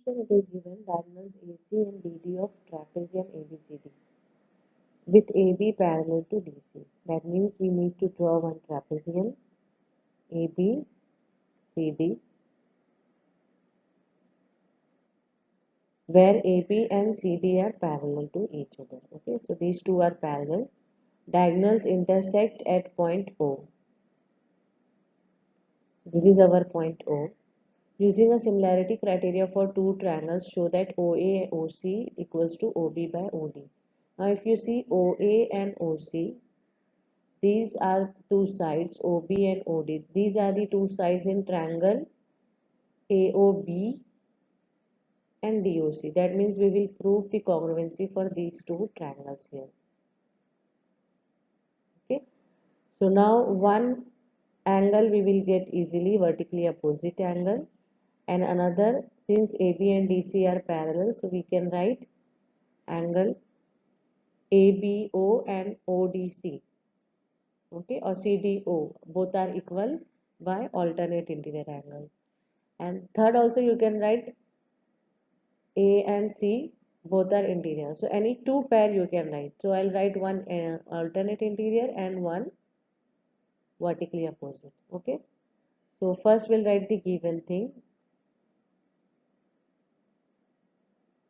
question it is given diagonals AC and BD of trapezium ABCD with AB parallel to DC. That means we need to draw one trapezium ABCD where AB and CD are parallel to each other. Okay, so these two are parallel. Diagonals intersect at point O. This is our point O. Using a similarity criteria for two triangles, show that OA OC equals to OB by OD. Now if you see OA and OC, these are two sides OB and OD. These are the two sides in triangle AOB and DOC. That means we will prove the congruency for these two triangles here. Okay. So now one angle we will get easily vertically opposite angle, and another, since AB and DC are parallel, so we can write angle ABO and ODC. Okay, or CDO, both are equal by alternate interior angle. And third also you can write A and C, both are interior. So any two pair you can write. So I'll write one alternate interior and one vertically opposite. Okay. So first we'll write the given thing.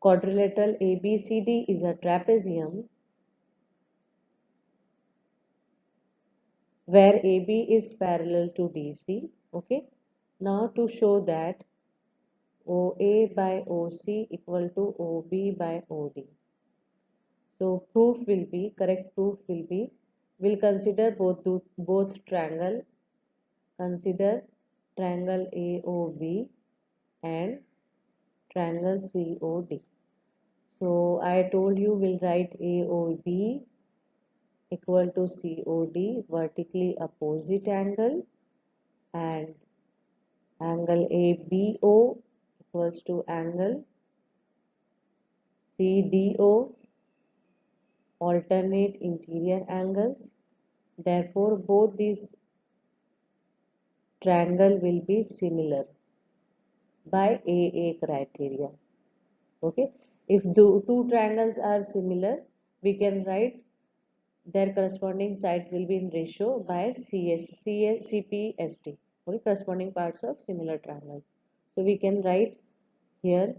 Quadrilateral ABCD is a trapezium where AB is parallel to DC. Okay. Now to show that OA by OC equal to OB by OD. So correct proof will be, we'll consider both consider triangle AOB and triangle COD. So I told you we'll write AOB equal to COD, vertically opposite angle, and angle ABO equals to angle CDO, alternate interior angles. Therefore both these triangle will be similar by AA criteria. Okay, if two triangles are similar, we can write their corresponding sides will be in ratio by CPST. Okay, corresponding parts of similar triangles. So we can write here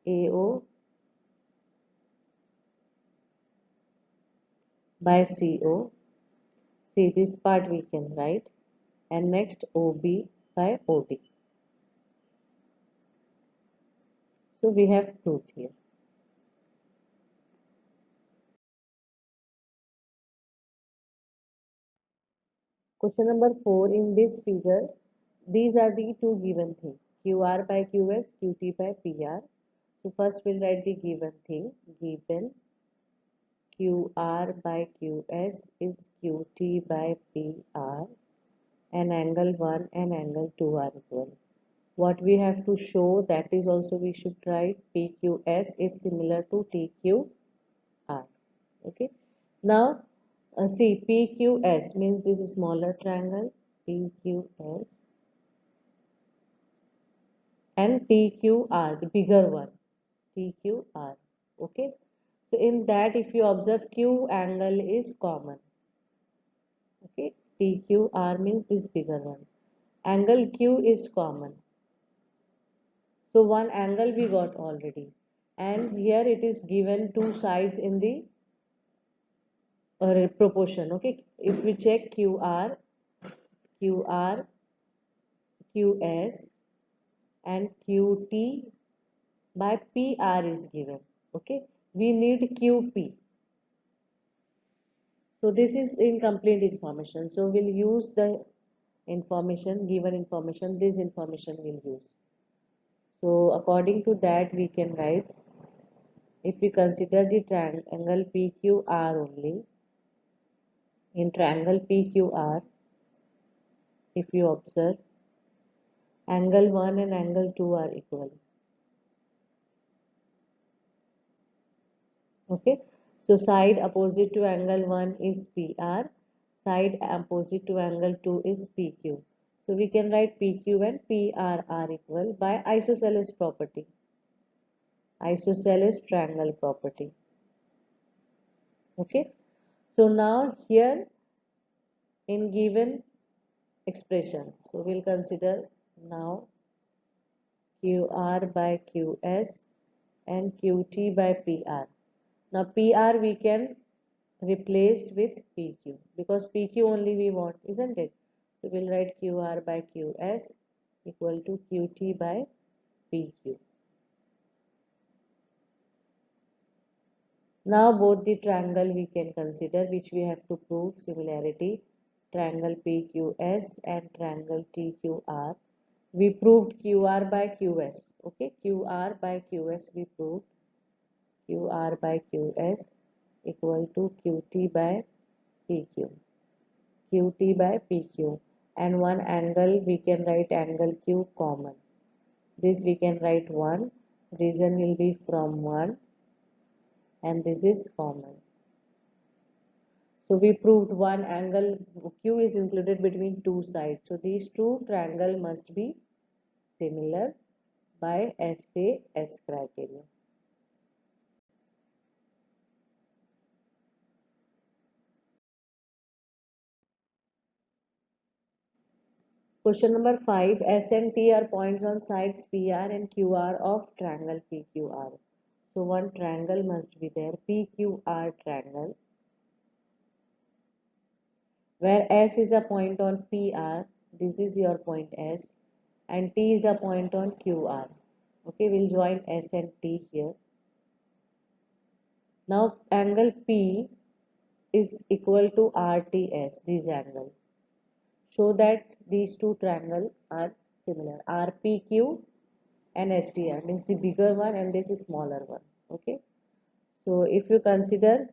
AO by CO. See, this part we can write, and next OB by OD. So we have proved here. Question number 4, in this figure, these are the two given things, QR by QS, QT by PR. So first we'll write the given thing. Given QR by QS is QT by PR, and angle 1 and angle 2 are equal. What we have to show, that is also we should write PQS is similar to TQR. Okay. Now see, PQS means this is smaller triangle PQS, and TQR, the bigger one, TQR. Okay. So in that, if you observe, Q angle is common. Okay. TQR means this bigger one. Angle Q is common. So one angle we got already. And here it is given two sides in the proportion. Okay. If we check QR, QS and QT by PR is given. Okay. We need QP. So this is incomplete information. So we'll use the information, given information, this information we'll use. So according to that we can write, if we consider the triangle PQR only, in triangle PQR, if you observe, angle 1 and angle 2 are equal. Okay, so side opposite to angle 1 is PR, side opposite to angle 2 is PQ. So we can write PQ and PR are equal by isosceles property. Isosceles triangle property. Okay. So now here in given expression, so we'll consider now QR by QS and QT by PR. Now PR we can replace with PQ because PQ only we want, isn't it? So we'll write QR by QS equal to QT by PQ. Now both the triangle we can consider which we have to prove similarity, triangle PQS and triangle TQR. We proved QR by QS. Okay, QR by QS we proved QR by QS equal to QT by PQ. QT by PQ, and one angle we can write angle Q common. This we can write 1, region will be from 1, and this is common. So we proved one angle Q is included between two sides. So these two triangle must be similar by SAS criteria. Question number 5. S and T are points on sides PR and QR of triangle PQR. So one triangle must be there, PQR triangle, where S is a point on PR, this is your point S, and T is a point on QR. Okay, we'll join S and T here. Now angle P is equal to RTS, this angle. Show that these two triangles are similar. RPQ and STR means the bigger one and this is smaller one. Okay. So if you consider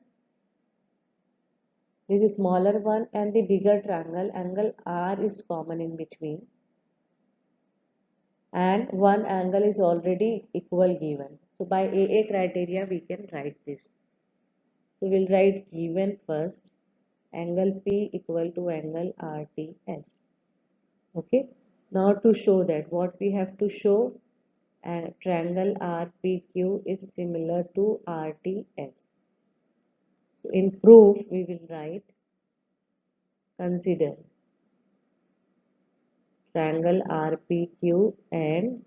this is smaller one and the bigger triangle, angle R is common in between, and one angle is already equal given. So by AA criteria we can write this. So we'll write given first, angle P equal to angle RTS. Okay. Now to show that, what we have to show, triangle RPQ is similar to RTS. So in proof we will write, consider triangle RPQ and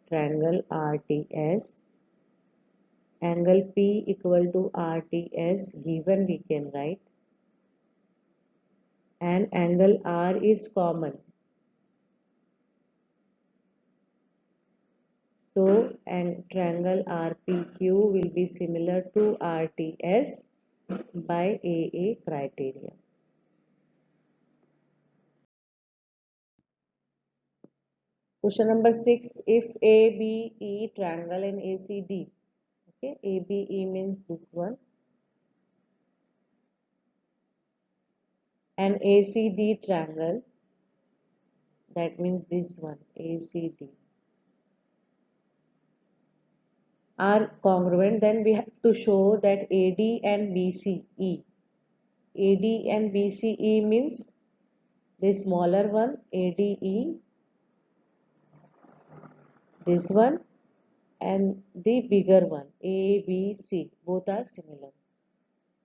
triangle RTS. Angle P equal to RTS given we can write, and angle R is common. So and triangle RPQ will be similar to RTS by AA criteria. Question number 6. If ABE triangle and ACD, okay, ABE means this one, and ACD triangle, that means this one, ACD, are congruent, then we have to show that AD and BCE. AD and BCE means the smaller one, ADE, this one, and the bigger one, ABC, both are similar.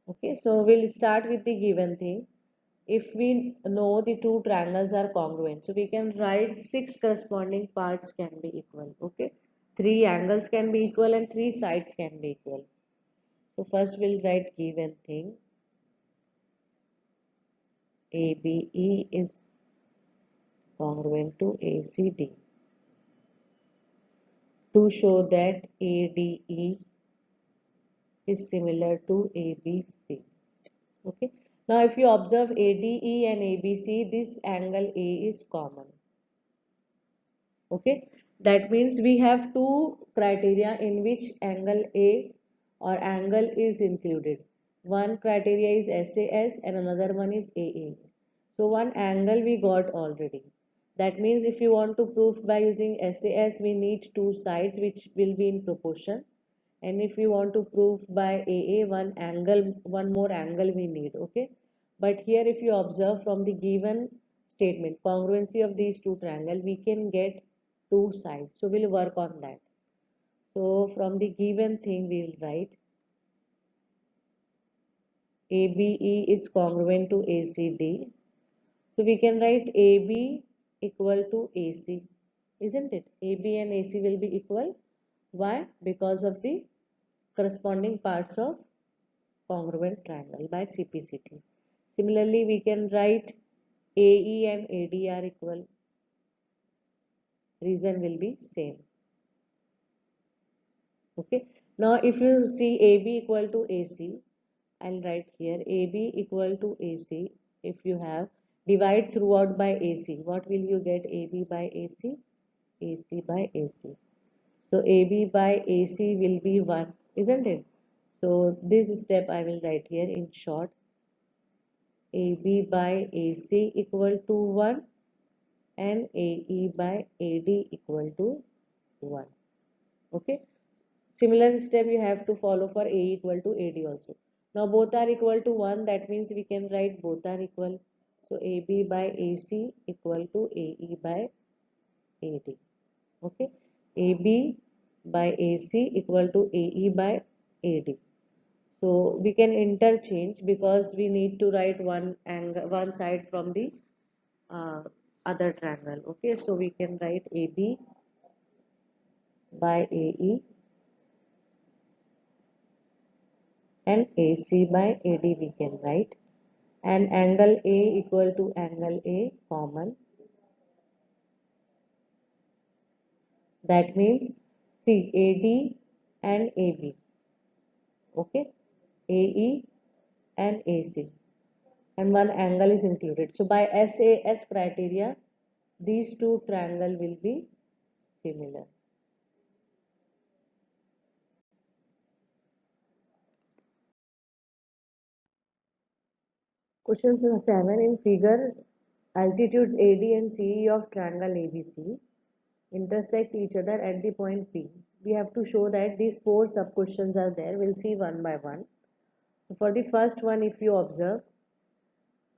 Okay, so we'll start with the given thing. If we know the two triangles are congruent, so we can write 6 corresponding parts can be equal. Okay, 3 angles can be equal and 3 sides can be equal. So first we'll write given thing, ABE is congruent to ACD, to show that ADE is similar to ABC. Okay, now if you observe ADE and ABC, this angle A is common. Okay, that means we have two criteria in which angle A or angle is included. One criteria is SAS and another one is AA. So one angle we got already. That means if you want to prove by using SAS, we need two sides which will be in proportion, and if we want to prove by AA, one more angle we need. Okay, but here if you observe from the given statement, congruency of these two triangles, we can get two sides, so we'll work on that. So from the given thing we will write ABE is congruent to ACD. So we can write AB equal to AC, isn't it? AB and AC will be equal. Why? Because of the corresponding parts of congruent triangle by CPCT. Similarly, we can write AE and AD are equal. Reason will be same. Okay. Now, if you see AB equal to AC, I'll write here AB equal to AC. If you have divide throughout by AC, what will you get? AB by AC, AC by AC. So AB by AC will be 1, isn't it? So this step I will write here in short. AB by AC equal to 1 and AE by AD equal to 1. Okay. Similar step you have to follow for A equal to AD also. Now both are equal to 1, that means we can write both are equal. So AB by AC equal to AE by AD. Okay. AB by AC equal to AE by AD. So we can interchange because we need to write one angle, one side from the uh, other triangle. Okay, so we can write AB by AE and AC by AD we can write, and angle A equal to angle A common. That means see AD and AB. Okay, AE and AC, and one angle is included. So by SAS criteria, these two triangle will be similar. Question 7, in figure, altitudes AD and CE of triangle ABC intersect each other at the point P. We have to show that these four sub questions are there. We'll see one by one. So for the first one, if you observe,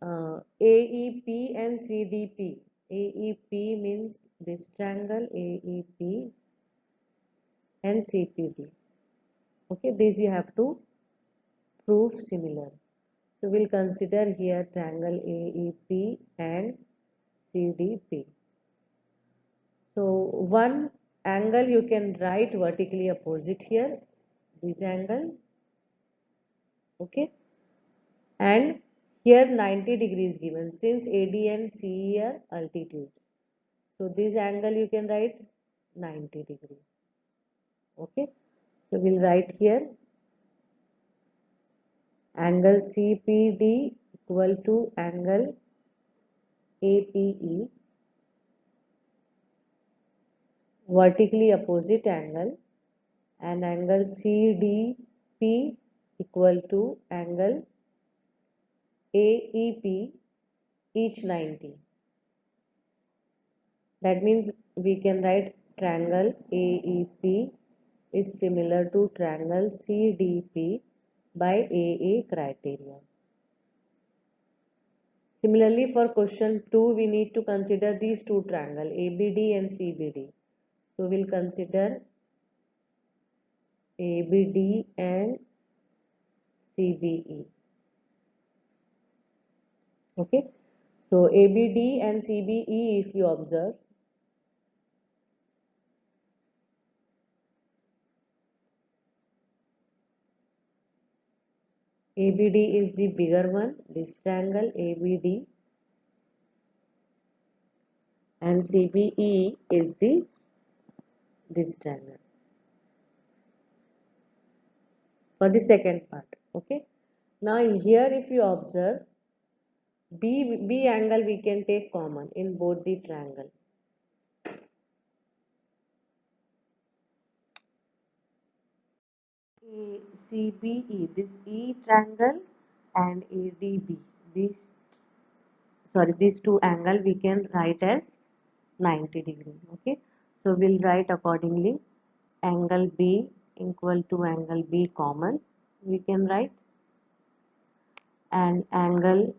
AEP and CDP. AEP means this triangle, AEP and CPD. Okay, these you have to prove similar. So we'll consider here triangle AEP and CDP. So one angle you can write vertically opposite here, this angle, okay, and here 90 degrees given since AD and CE are altitudes. So this angle you can write 90 degree, okay. So we'll write here angle CPD equal to angle APE, vertically opposite angle, and angle CDP equal to angle AEP, each 90. That means we can write triangle AEP is similar to triangle CDP by AA criteria. Similarly, for question 2, we need to consider these two triangles ABD and CBD. So we'll consider ABD and CBE. Okay. So ABD and CBE, if you observe, ABD is the bigger one, this triangle ABD, and CBE is the this triangle for the second part. Okay. Now here if you observe B angle we can take common in both the triangle. CBE, this E triangle and ADB, these these two angle we can write as 90 degree. Okay, so we'll write accordingly. Angle B equal to angle B common we can write, and angle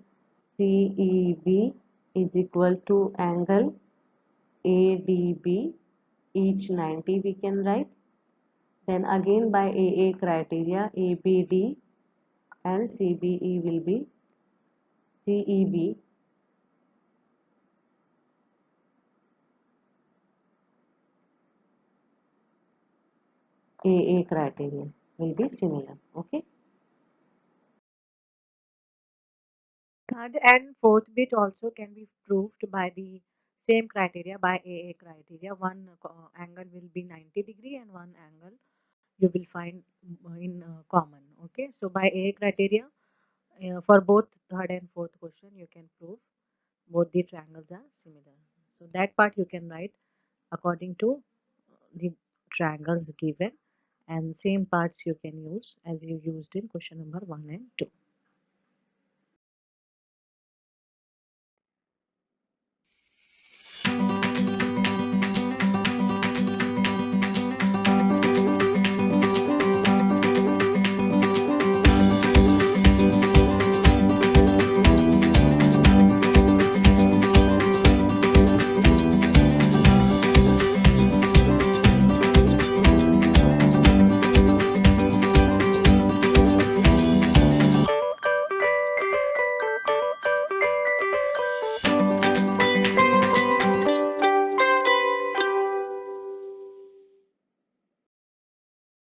CEB is equal to angle ADB, each 90 we can write, Then again by AA criteria, ABD and CBE will be CEB. AA criteria will be similar. Okay. Third and fourth bit also can be proved by the same criteria, by AA criteria. One angle will be 90 degree and one angle you will find in common. Okay, so by AA criteria, for both third and fourth question, you can prove both the triangles are similar. So that part you can write according to the triangles given, and same parts you can use as you used in question number 1 and 2.